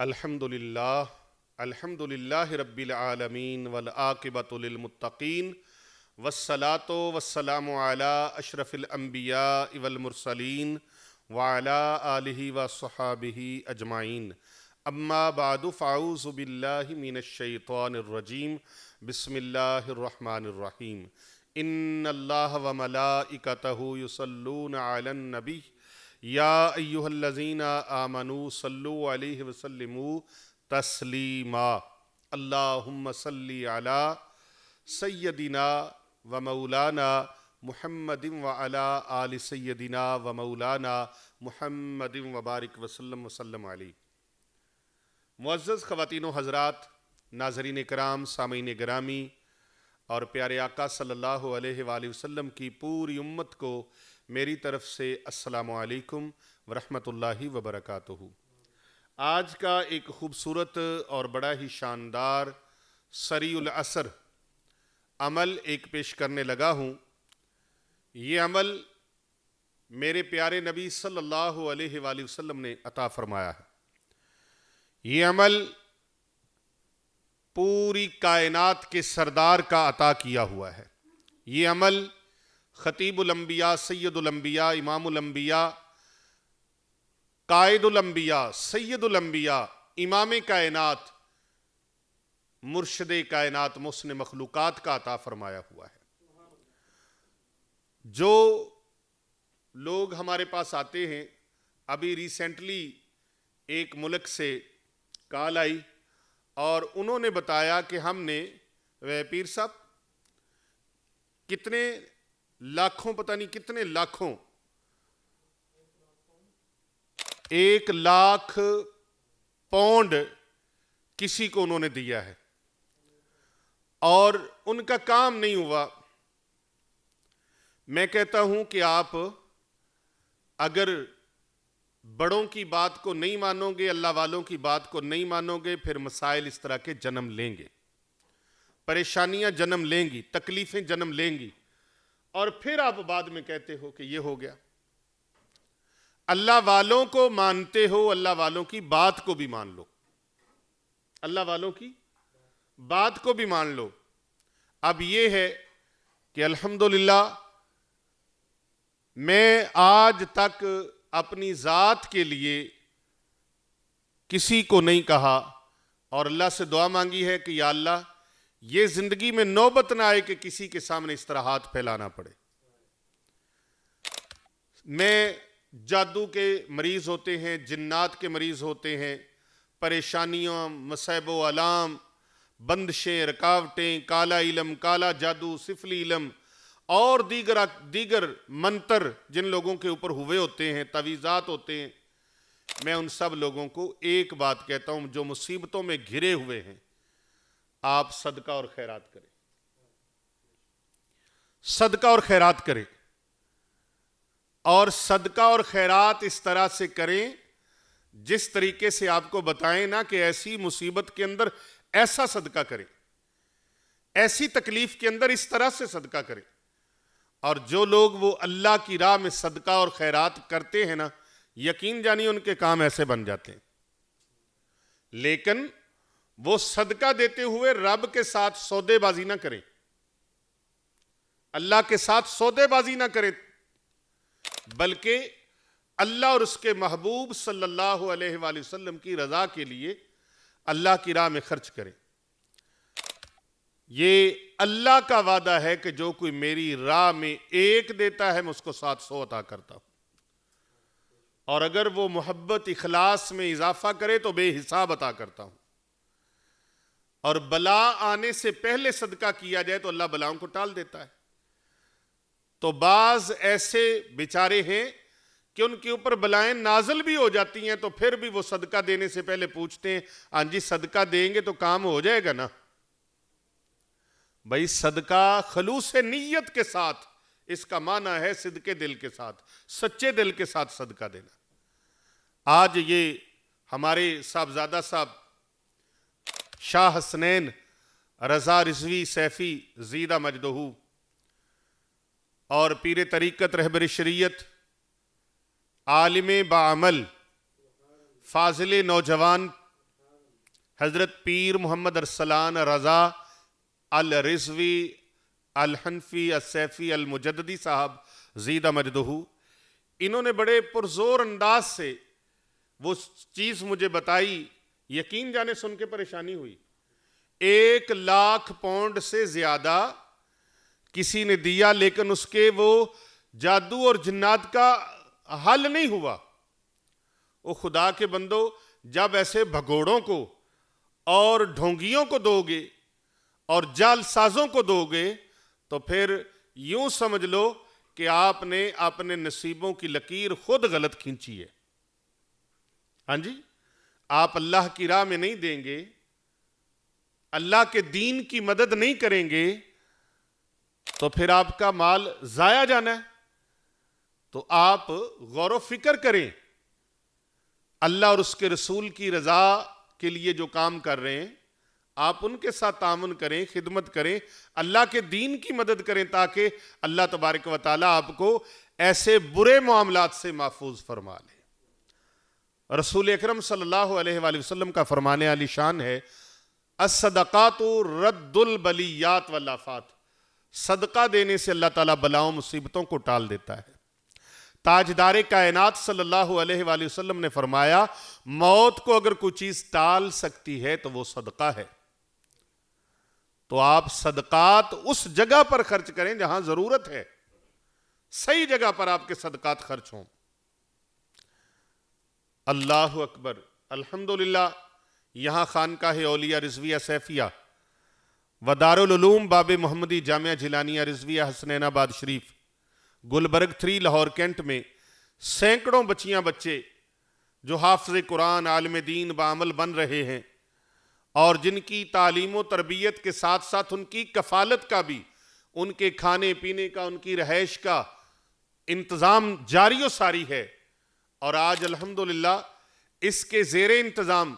अल्हम्दुलिल्लाह रब्बिल आलमीन वल आक़िबतु लिल मुत्तक़ीन वस्सलातु वस्सलामु अला अशरफिल अंबिया वल मुरसलीन व अला आलिहि व अस्हाबिहि अजमाइन। अम्मा बादु फ़अऊज़ु बिल्लाहि मिनश शैतानिर रजीम। बिस्मिल्लाहिर रहमानिर रहीम। इन्नल्लाह व मलाइकतहु युसल्लूना अलन नबी या अय्युहल्लज़ीना आमनू सल्लु अलैहि वसल्लिमू तस्लीमा। अल्लाहुम्मा सल्ली अला सय्यदिना व मौलाना मुहम्मदिन व अला आलि सय्यदिना व मौलाना मुहम्मदिन व बारिक वसल्लम वसल्लम अलैहि। मुअज़्ज़ज़ ख़वातीन व हज़रात, नाज़रीन इकराम, सामीन गिरामी और प्यारे आका सल्लल्लाहु अलैहि वसल्लम की पूरी उम्मत को मेरी तरफ से अस्सलामु अलैकुम व रहमतुल्लाहि व बरकातुहू। आज का एक ख़ूबसूरत और बड़ा ही शानदार सरीउल असर अमल एक पेश करने लगा हूँ। ये अमल मेरे प्यारे नबी सल्लल्लाहु अलैहि वसल्लम ने अता फरमाया है। ये अमल पूरी कायनात के सरदार का अता किया हुआ है। ये अमल खतीबुल अंबिया, सैयदुल अंबिया, इमामुल अंबिया, कायदुल अंबिया, सैयदुल अंबिया, इमाम कायनात, मुर्शिद कायनात, मुहसिन मखलूकात का अता फरमाया हुआ है। जो लोग हमारे पास आते हैं, अभी रिसेंटली एक मुल्क से कॉल आई और उन्होंने बताया कि हमने वह पीर साहब कितने लाखों, पता नहीं कितने लाखों, 1 लाख पौंड किसी को उन्होंने दिया है और उनका काम नहीं हुआ। मैं कहता हूं कि आप अगर बड़ों की बात को नहीं मानोगे, अल्लाह वालों की बात को नहीं मानोगे, फिर मसाइल इस तरह के जन्म लेंगे, परेशानियां जन्म लेंगी, तकलीफें जन्म लेंगी और फिर आप बाद में कहते हो कि ये हो गया। अल्लाह वालों को मानते हो, अल्लाह वालों की बात को भी मान लो, अल्लाह वालों की बात को भी मान लो। अब ये है कि अल्हम्दुलिल्लाह मैं आज तक अपनी ज़ात के लिए किसी को नहीं कहा और अल्लाह से दुआ मांगी है कि या अल्लाह ये ज़िंदगी में नौबत ना आए कि किसी के सामने इस तरह हाथ फैलाना पड़े। मैं जादू के मरीज़ होते हैं, जिन्नात के मरीज़ होते हैं, परेशानियों, मसैबो अलाम, बंदिशें, रुकावटें, काला इलम, काला जादू, सिफली इलम और दीगर मंतर जिन लोगों के ऊपर हुए होते हैं, तवीज़ात होते हैं, मैं उन सब लोगों को एक बात कहता हूं, जो मुसीबतों में घिरे हुए हैं, आप सदका और खैरात करें, सदका और खैरात करें। और सदका और खैरात इस तरह से करें जिस तरीके से आपको बताएं ना कि ऐसी मुसीबत के अंदर ऐसा सदका करें, ऐसी तकलीफ के अंदर इस तरह से सदका करें। और जो लोग वो अल्लाह की राह में सदका और खैरात करते हैं ना, यकीन जानिए उनके काम ऐसे बन जाते हैं। लेकिन वो सदका देते हुए रब के साथ सौदेबाजी ना करें, अल्लाह के साथ सौदेबाजी ना करें, बल्कि अल्लाह और उसके महबूब सल्लल्लाहु अलैहि वसल्लम की रजा के लिए अल्लाह की राह में खर्च करें। ये अल्लाह का वादा है कि जो कोई मेरी राह में 1 देता है मैं उसको 700 अता करता हूं, और अगर वो मोहब्बत इखलास में इजाफा करे तो बेहिसाब अता करता हूं। और बला आने से पहले सदका किया जाए तो अल्लाह बलाओं को टाल देता है। तो बाज ऐसे बेचारे हैं कि उनके ऊपर बलाएं नाजल भी हो जाती हैं, तो फिर भी वो सदका देने से पहले पूछते हैं, हाँ जी सदका देंगे तो काम हो जाएगा ना। भाई सदका खलूस नीयत के साथ, इसका माना है सिद्के दिल के साथ, सच्चे दिल के साथ सदका देना। आज ये हमारे साहबजादा साहब शाह हसनैन रजा रिजवी सैफी जीदा मजदहू और पीर तरीक़त रहबर शरीयत, आलिम बाअमल, फाजिल नौजवान हज़रत पीर मोहम्मद अरसलान रज़ा अल रिज़वी अल हनफी असैफ़ी अल मुजद्दिदी साहब ज़ीदा मजदहू, इन्होंने बड़े पुरजोर अंदाज से वो चीज़ मुझे बताई, यकीन जाने सुन के परेशानी हुई। 1,00,000 पाउंड से ज़्यादा किसी ने दिया, लेकिन उसके वो जादू और जिन्नात का हल नहीं हुआ। वो खुदा के बंदो, जब ऐसे भगोड़ों को और ढोंगियों को दोगे और जालसाजों को दोगे, तो फिर यूं समझ लो कि आपने अपने नसीबों की लकीर खुद गलत खींची है। हाँ जी, आप अल्लाह की राह में नहीं देंगे, अल्लाह के दीन की मदद नहीं करेंगे, तो फिर आपका माल जाया जाना है। तो आप गौर व फिक्र करें, अल्लाह और उसके रसूल की रजा के लिए जो काम कर रहे हैं, आप उनके साथ तामुन करें, खिदमत करें, अल्लाह के दीन की मदद करें, ताकि अल्लाह तबारक व तआला आपको ऐसे बुरे मामलात से महफूज फरमा ले। रसूल अकरम सल्लल्लाहु अलैहि वसल्लम का फरमाने आली शान है, अस्सदक़ातु रद्दुल बलियात वल आफ़ात, सदका देने से अल्लाह ताला बलाओं मुसीबतों को टाल देता है। ताजदारे कायनात सल्लल्लाहु अलैहि वसल्लम ने फरमाया, मौत को अगर कोई चीज टाल सकती है तो वो सदका है। तो आप सदकात उस जगह पर खर्च करें जहां जरूरत है, सही जगह पर आपके सदकात खर्च हों। अल्लाह अकबर, अल्हम्दुलिल्लाह। यहां खानकाह औलिया रिजविया सैफिया व दारुल उलूम बाबे मोहम्मदी जामिया जिलानिया रिजविया हसनैनाबाद शरीफ गुलबर्ग 3 लाहौर कैंट में सैकड़ों बच्चियां बच्चे जो हाफ़िज़ कुरान आलिम दीन बामल बन रहे हैं, और जिनकी तालीम व तरबियत के साथ साथ उनकी कफ़ालत का भी, उनके खाने पीने का, उनकी रहायश का इंतज़ाम जारी व सारी है। और आज अल्हम्दुलिल्लाह इसके ज़ेरे इंतज़ाम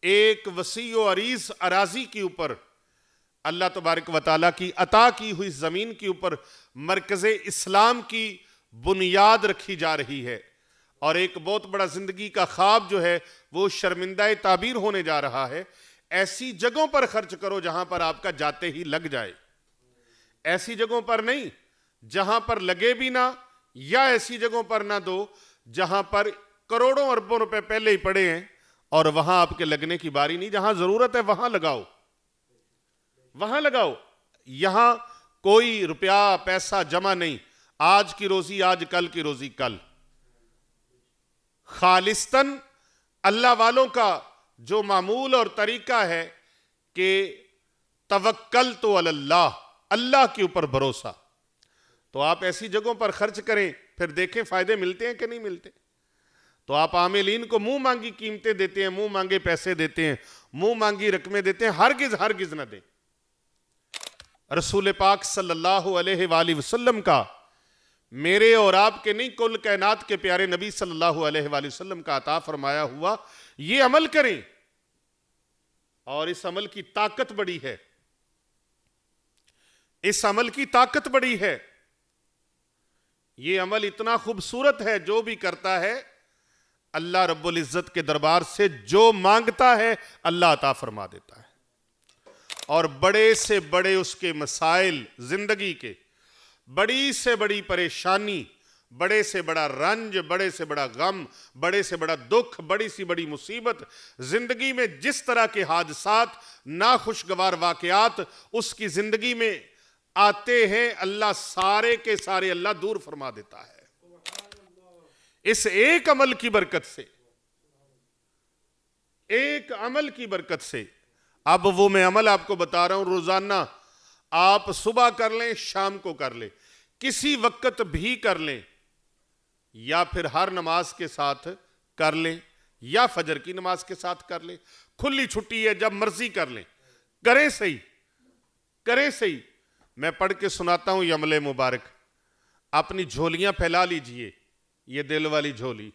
एक वसी व अरीज़ अराज़ी के ऊपर अल्लाह तबारक व तआला की अता की हुई ज़मीन के ऊपर मरकज़ इस्लाम की बुनियाद रखी जा रही है, और एक बहुत बड़ा ज़िंदगी का ख्वाब जो है वो शर्मिंदा ताबीर होने जा रहा है। ऐसी जगहों पर खर्च करो जहां पर आपका जाते ही लग जाए, ऐसी जगहों पर नहीं जहां पर लगे भी ना, या ऐसी जगहों पर ना दो जहां पर करोड़ों अरबों रुपए पहले ही पड़े हैं और वहां आपके लगने की बारी नहीं। जहां जरूरत है वहां लगाओ, वहां लगाओ। यहां कोई रुपया पैसा जमा नहीं, आज की रोजी आज, कल की रोजी कल। खालिस्तन अल्लाह वालों का जो मामूल और तरीका है कि तवक्कल तो अल्लाह, अल्लाह के ऊपर भरोसा, तो आप ऐसी जगहों पर खर्च करें, फिर देखें फायदे मिलते हैं कि नहीं मिलते। तो आप आमिलीन को मुंह मांगी कीमतें देते हैं, मुंह मांगे पैसे देते हैं, मुंह मांगी रकमें देते हैं, हरगिज हरगिज ना दें। रसूल पाक सल्लल्लाहु अलैहि वसल्लम का, मेरे और आपके नहीं, कुल कायनात के प्यारे नबी सल्लल्लाहु अलैहि वसल्लम का अता फरमाया हुआ ये अमल करें, और इस अमल की ताकत बड़ी है, इस अमल की ताकत बड़ी है। ये अमल इतना खूबसूरत है, जो भी करता है अल्लाह रब्बुल इज्जत के दरबार से जो मांगता है अल्लाह अता फरमा देता है। और बड़े से बड़े उसके मसाइल जिंदगी के, बड़ी से बड़ी परेशानी, बड़े से बड़ा रंज, बड़े से बड़ा गम, बड़े से बड़ा दुख, बड़ी सी बड़ी मुसीबत, जिंदगी में जिस तरह के हादसात, नाखुशगवार वाकयात उसकी जिंदगी में आते हैं, अल्लाह सारे के सारे अल्लाह दूर फरमा देता है इस एक अमल की बरकत से, एक अमल की बरकत से। अब वो मैं अमल आपको बता रहा हूं, रोजाना आप सुबह कर लें, शाम को कर लें, किसी वक्त भी कर लें, या फिर हर नमाज के साथ कर लें, या फजर की नमाज के साथ कर लें। खुली छुट्टी है, जब मर्जी कर लें, करें सही, करें सही। मैं पढ़ के सुनाता हूं ये अमले मुबारक। अपनी झोलियां फैला लीजिए, ये दिल वाली झोली।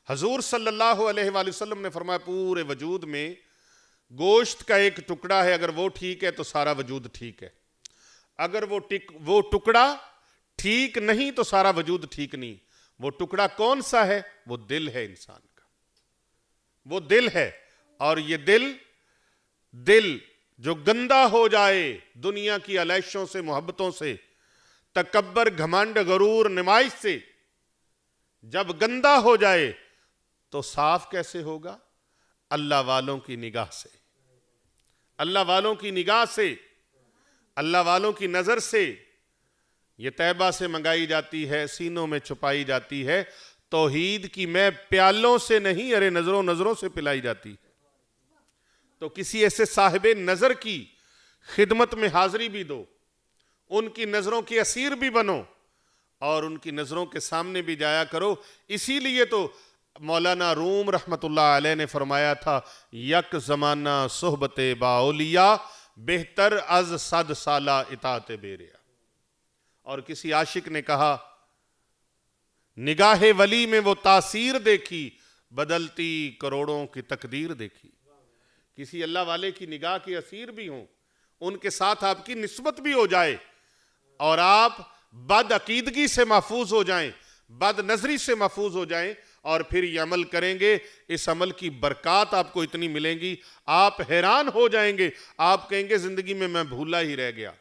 हजूर सल्लल्लाहु अलैहि वसल्लम ने फरमाया, पूरे वजूद में गोश्त का एक टुकड़ा है, अगर वो ठीक है तो सारा वजूद ठीक है। अगर वो टुकड़ा ठीक नहीं तो सारा वजूद ठीक नहीं। वो टुकड़ा कौन सा है? वो दिल है इंसान का, वो दिल है। और ये दिल जो गंदा हो जाए दुनिया की अलैशों से, मोहब्बतों से, तकब्बर, घमंड, गरूर, निमाइश से, जब गंदा हो जाए तो साफ कैसे होगा? अल्लाह वालों की निगाह से, अल्लाह वालों की निगाह से, अल्लाह वालों की नजर से। ये तैबा से मंगाई जाती है, सीनों में छुपाई जाती है। तौहीद की मैं प्यालों से नहीं, अरे नजरों नजरों से पिलाई जाती है। तो किसी ऐसे साहिबे नजर की खिदमत में हाजिरी भी दो, उनकी नजरों के असीर भी बनो और उनकी नजरों के सामने भी जाया करो। इसीलिए तो मौलाना रूम रहमतुल्लाह अलैह ने फरमाया था, यक जमाना सोहबते बाओलिया बेहतर अज सद साला इताते बेरिया। और किसी आशिक ने कहा, निगाहे वली में वो तासीर देखी, बदलती करोड़ों की तकदीर देखी। किसी अल्लाह वाले की निगाह के असीर भी हों, उनके साथ आपकी निस्बत भी हो जाए और आप बद अकीदगी से महफूज हो जाएं, बद नजरी से महफूज हो जाएं, और फिर ये अमल करेंगे। इस अमल की बरकत आपको इतनी मिलेंगी, आप हैरान हो जाएंगे। आप कहेंगे जिंदगी में मैं भूला ही रह गया।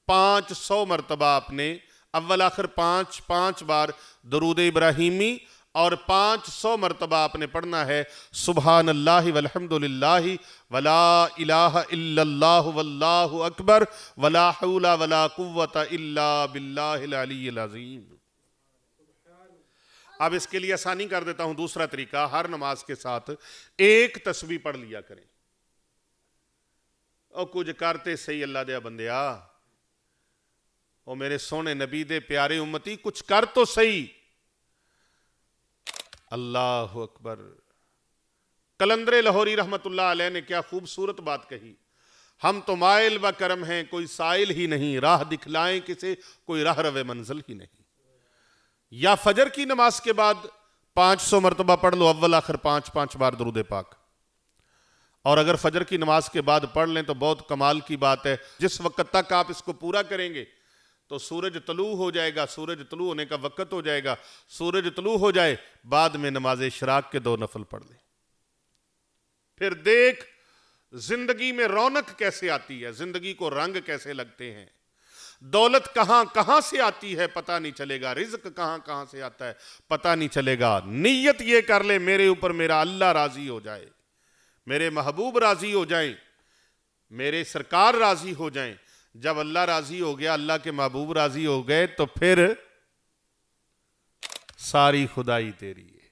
500 मरतबा आपने अव्वल आखिर 5 बार दरूद इब्राहिमी और 500 मरतबा आपने पढ़ना है सुबहान अल्लाहि वल्हम्दुलिल्लाहि वला इलाहा इल्लल्लाह वल्लाहु अकबर वला हौला वला कुव्वता इल्ला बिल्लाहिल अलिय्यिल अज़ीम। अब इसके लिए आसानी कर देता हूं, दूसरा तरीका, हर नमाज के साथ एक तस्बीह पढ़ लिया करें। और कुछ करते सही अल्लाह दे बंदिया, ओ मेरे सोने नबी दे प्यारे उम्मती, कुछ कर तो सही। अल्लाह अकबर। कलंदरे लाहौरी रहमतुल्लाह अलैह ने क्या खूबसूरत बात कही, हम तो माइल व करम हैं, कोई साइल ही नहीं, राह दिखलाएं किसे, कोई राह रवे मंजिल ही नहीं। या फजर की नमाज के बाद 500 मरतबा पढ़ लो अव्वल आखिर 5 बार दरूद पाक। और अगर फजर की नमाज के बाद पढ़ लें तो बहुत कमाल की बात है। जिस वक्त तक आप इसको पूरा करेंगे तो सूरज तलू हो जाएगा, सूरज तलू होने का वक्त हो जाएगा। सूरज तलू हो जाए, बाद में नमाज इशराक के 2 नफल पढ़ लें। फिर देख जिंदगी में रौनक कैसे आती है, जिंदगी को रंग कैसे लगते हैं। दौलत कहां कहां से आती है पता नहीं चलेगा, रिज्क कहां कहां से आता है पता नहीं चलेगा। नीयत ये कर ले, मेरे ऊपर मेरा अल्लाह राजी हो जाए, मेरे महबूब राजी हो जाएं, मेरे सरकार राजी हो जाएं। जब अल्लाह राजी हो गया, अल्लाह के महबूब राजी हो गए, तो फिर सारी खुदाई तेरी है,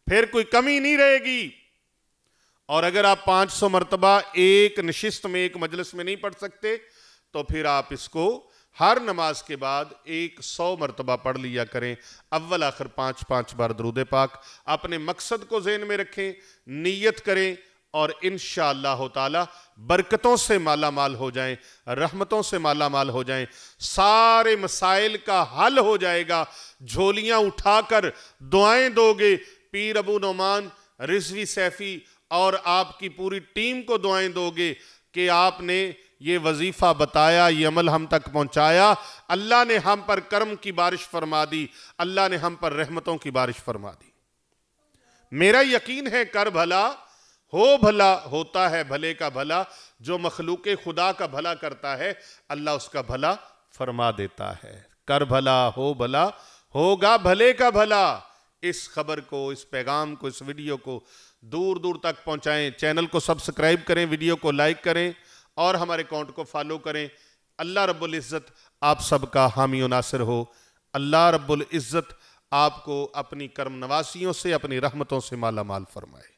फिर कोई कमी नहीं रहेगी। और अगर आप 500 मरतबा एक नशिस्त में, एक मजलिस में नहीं पढ़ सकते, तो फिर आप इसको हर नमाज के बाद 100 मरतबा पढ़ लिया करें। अव्वल आखिर 5 बार दरूद पाक। अपने मकसद को ज़हन में रखें, नीयत करें और इंशाअल्लाह ताला बरकतों से माला माल हो जाएं, रहमतों से माला माल हो जाएं। सारे मसाइल का हल हो जाएगा। झोलियां उठाकर दुआएं दोगे, पीर अबू नोमान रिजवी सैफी और आपकी पूरी टीम को दुआएं दोगे कि आपने ये वजीफा बताया, ये अमल हम तक पहुंचाया, अल्लाह ने हम पर कर्म की बारिश फरमा दी, अल्लाह ने हम पर रहमतों की बारिश फरमा दी। मेरा यकीन है कर भला हो भला होता है भले का भला। जो मखलूक खुदा का भला करता है, अल्लाह उसका भला फरमा देता है। कर भला हो भला, होगा भले का भला। इस खबर को, इस पैगाम को, इस वीडियो को दूर दूर तक पहुंचाएं। चैनल को सब्सक्राइब करें, वीडियो को लाइक करें और हमारे अकाउंट को फॉलो करें। अल्लाह रब्बुल इज़्ज़त आप सबका हामी और नासिर हो। अल्लाह रब्बुल इज़्ज़त आपको अपनी कर्म नवासियों से, अपनी रहमतों से माला माल फरमाए।